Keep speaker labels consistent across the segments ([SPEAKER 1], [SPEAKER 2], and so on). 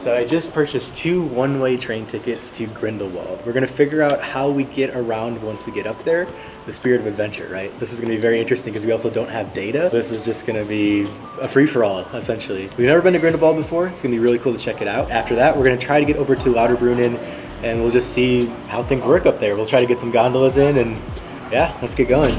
[SPEAKER 1] So I just purchased 2 one-way train tickets to Grindelwald. We're gonna figure out how we get around once we get up there. The spirit of adventure, right? This is gonna be very interesting because we also don't have data. This is just gonna be a free-for-all, essentially. We've never been to Grindelwald before. It's gonna be really cool to check it out. After that, we're gonna try to get over to Lauterbrunnen and we'll just see how things work up there. We'll try to get some gondolas in and yeah, let's get going.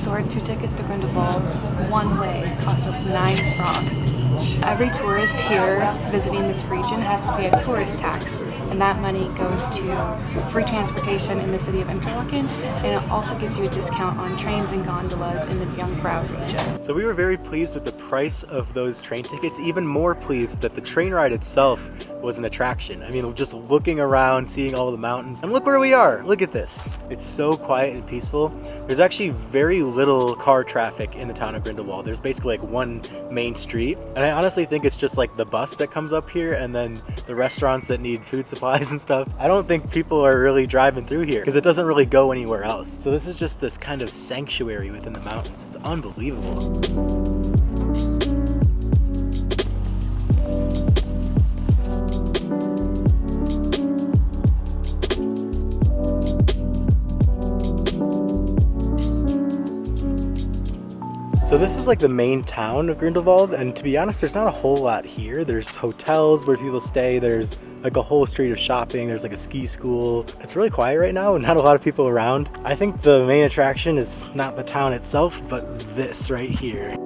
[SPEAKER 2] Our 2 tickets to Grindelwald, one way, cost us 9 francs each. Every tourist here visiting this region has to pay a tourist tax, and that money goes to free transportation in the city of Interlaken, and it also gives you a discount on trains and gondolas in the Jungfrau region.
[SPEAKER 1] So we were very pleased with the price of those train tickets, even more pleased that the train ride itself was an attraction. I mean, just looking around, seeing all the mountains, and look where we are. Look at this. It's so quiet and peaceful. There's actually very little car traffic in the town of Grindelwald. There's basically like one main street, and I honestly think it's just like the bus that comes up here and then the restaurants that need food supplies and stuff. I don't think people are really driving through here because it doesn't really go anywhere else. So this is just this kind of sanctuary within the mountains. It's unbelievable. So this is like the main town of Grindelwald, and to be honest, there's not a whole lot here. There's hotels where people stay, there's like a whole street of shopping, there's like a ski school. It's really quiet right now, not a lot of people around. I think the main attraction is not the town itself, but this right here.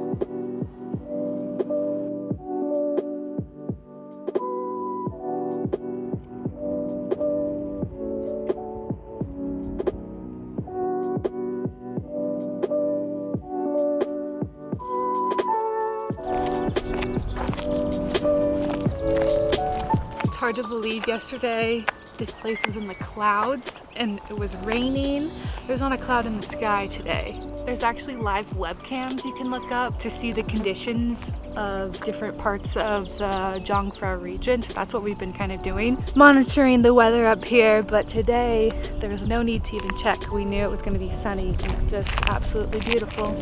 [SPEAKER 2] It's hard to believe yesterday this place was in the clouds and it was raining. There's not a cloud in the sky today. There's actually live webcams you can look up to see the conditions of different parts of the Jungfrau region. So that's what we've been kind of doing, monitoring the weather up here. But today there was no need to even check. We knew it was going to be sunny and just absolutely beautiful.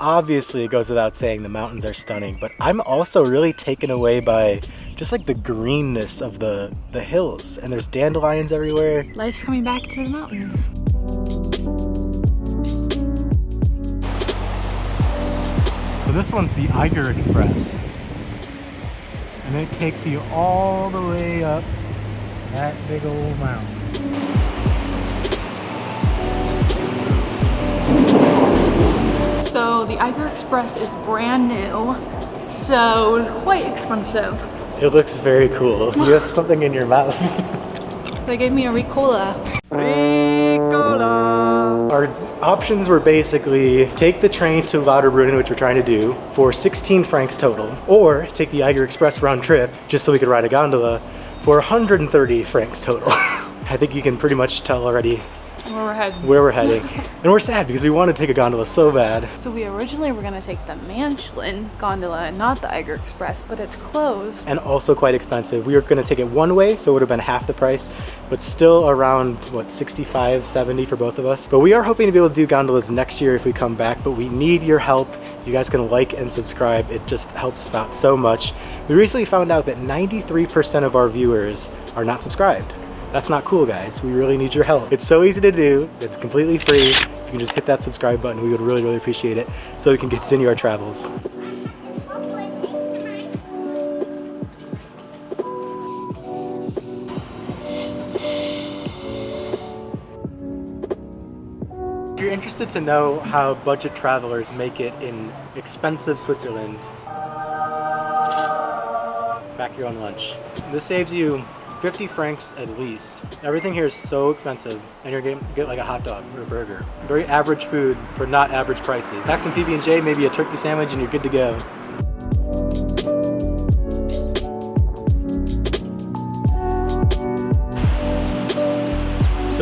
[SPEAKER 1] Obviously, it goes without saying the mountains are stunning, but I'm also really taken away by just like the greenness of the hills, and there's dandelions everywhere.
[SPEAKER 2] Life's coming back to the mountains.
[SPEAKER 1] So this one's the Eiger Express, and it takes you all the way up that big old mountain.
[SPEAKER 2] So the Eiger Express is brand new, so quite expensive.
[SPEAKER 1] It looks very cool. You have something in your mouth.
[SPEAKER 2] They gave me a Ricola.
[SPEAKER 1] Our options were basically take the train to Lauterbrunnen, which we're trying to do, for 16 francs total, or take the Eiger Express round trip just so we could ride a gondola for 130 francs total. I think you can pretty much tell already where we're heading. And we're sad because we want to take a gondola so bad.
[SPEAKER 2] So we originally were going to take the Mänchlen gondola and not the Eiger Express, but it's closed.
[SPEAKER 1] And also quite expensive. We were going to take it one way, so it would have been half the price, but still around, what, 65, 70 for both of us. But we are hoping to be able to do gondolas next year if we come back, but we need your help. You guys can like and subscribe. It just helps us out so much. We recently found out that 93% of our viewers are not subscribed. That's not cool, guys. We really need your help. It's so easy to do. It's completely free. If you can just hit that subscribe button, we would really, really appreciate it so we can continue our travels. If you're interested to know how budget travelers make it in expensive Switzerland, pack your own lunch. This saves you 50 francs at least. Everything here is so expensive, and you're going to get like a hot dog or a burger. Very average food for not average prices. Pack some PB&J, maybe a turkey sandwich, and you're good to go.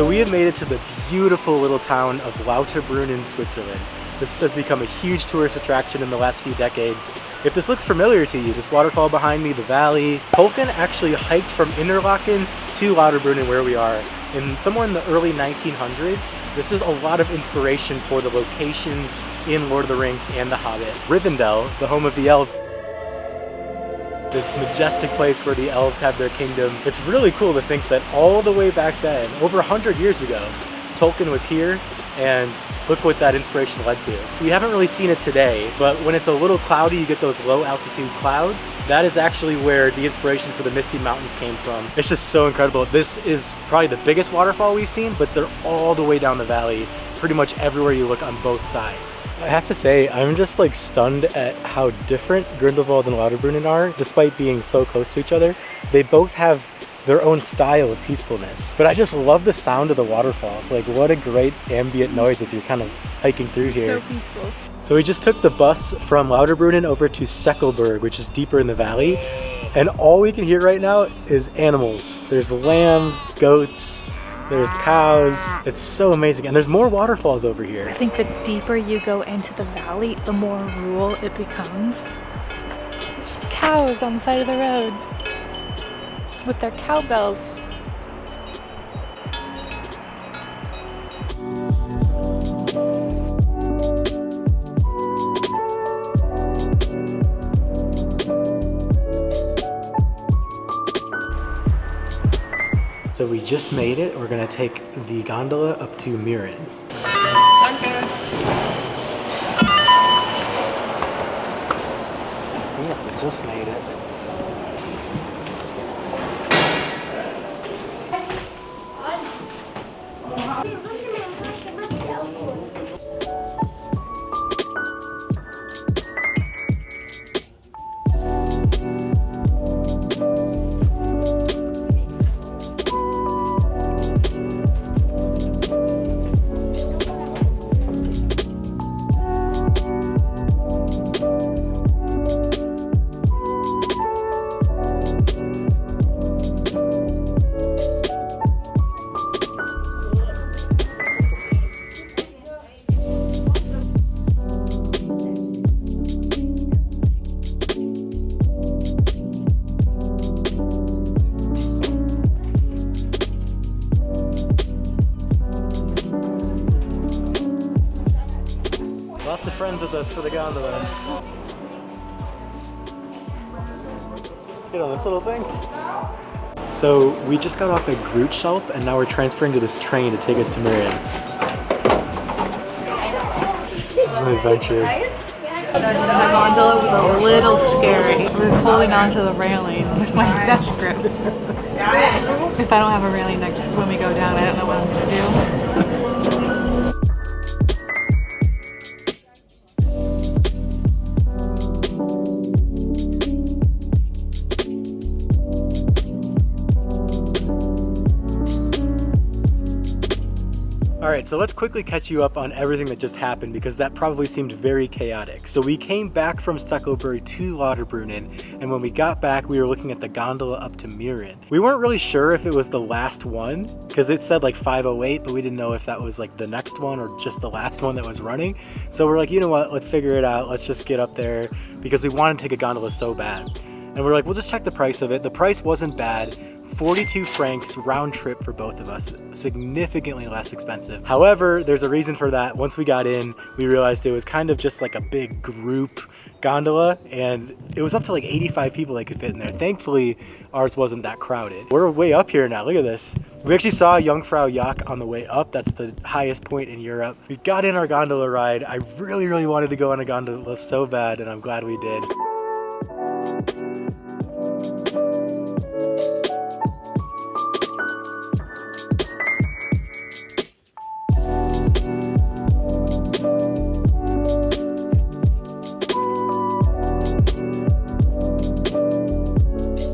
[SPEAKER 1] So So we have made it to the beautiful little town of Lauterbrunnen, Switzerland. This has become a huge tourist attraction in the last few decades. If this looks familiar to you, this waterfall behind me, the valley, Tolkien actually hiked from Interlaken to Lauterbrunnen where we are somewhere in the early 1900s. This is a lot of inspiration for the locations in Lord of the Rings and The Hobbit. Rivendell, the home of the elves, this majestic place where the elves have their kingdom. It's really cool to think that all the way back then, over 100 years ago, Tolkien was here, and look what that inspiration led to. So we haven't really seen it today, but when it's a little cloudy, you get those low altitude clouds. That is actually where the inspiration for the Misty Mountains came from. It's just so incredible. This is probably the biggest waterfall we've seen, but they're all the way down the valley, pretty much everywhere you look on both sides. I have to say, I'm just like stunned at how different Grindelwald and Lauterbrunnen are, despite being so close to each other. They both have their own style of peacefulness. But I just love the sound of the waterfalls. Like, what a great ambient noise as you're kind of hiking through here.
[SPEAKER 2] So peaceful.
[SPEAKER 1] So we just took the bus from Lauterbrunnen over to Steckelberg, which is deeper in the valley. And all we can hear right now is animals. There's lambs, goats, there's cows. It's so amazing. And there's more waterfalls over here.
[SPEAKER 2] I think the deeper you go into the valley, the more rural it becomes. It's just cows on the side of the road with their cowbells.
[SPEAKER 1] So we just made it. We're gonna take the gondola up to Mirren. We must have just made it. Lots of friends with us for the gondola. Get on this little thing. So we just got off at Grootshelp and now we're transferring to this train to take us to Mirren. This is an adventure.
[SPEAKER 2] The gondola was a little scary. I was holding onto the railing with my death grip. If I don't have a railing next when we go down, I don't know what I'm gonna do.
[SPEAKER 1] Alright, so let's quickly catch you up on everything that just happened because that probably seemed very chaotic. So we came back from Steckelberg to Lauterbrunnen, and when we got back, we were looking at the gondola up to Mirren. We weren't really sure if it was the last one, because it said like 5:08, but we didn't know if that was like the next one or just the last one that was running. So we're like, you know what, let's figure it out. Let's just get up there because we wanted to take a gondola so bad. And we're like, we'll just check the price of it. The price wasn't bad. 42 francs round trip for both of us, significantly less expensive. However, there's a reason for that. Once we got in, we realized it was kind of just like a big group gondola, and it was up to like 85 people that could fit in there. Thankfully, ours wasn't that crowded. We're way up here now, look at this. We actually saw Jungfrau Joch on the way up. That's the highest point in Europe. We got in our gondola ride. I really wanted to go on a gondola so bad, and I'm glad we did.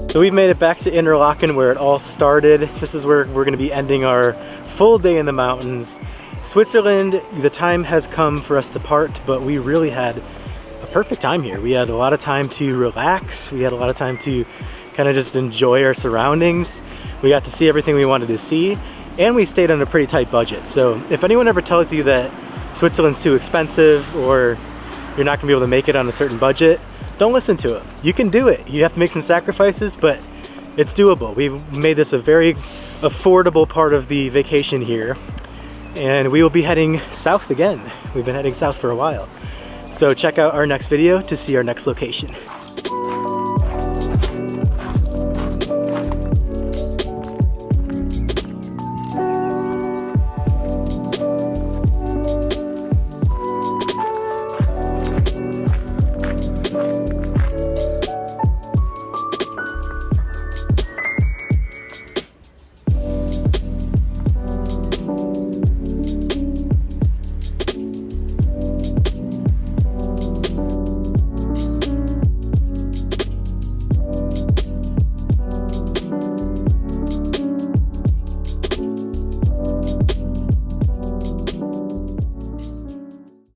[SPEAKER 1] So we've made it back to Interlaken where it all started. This is where we're gonna be ending our full day in the mountains. Switzerland, the time has come for us to part, but we really had a perfect time here. We had a lot of time to relax. We had a lot of time to kind of just enjoy our surroundings. We got to see everything we wanted to see. and we stayed on a pretty tight budget. So if anyone ever tells you that Switzerland's too expensive or you're not gonna be able to make it on a certain budget, don't listen to them. You can do it. You have to make some sacrifices, but it's doable. We've made this a very affordable part of the vacation here, and we will be heading south again. We've been heading south for a while. So check out our next video to see our next location.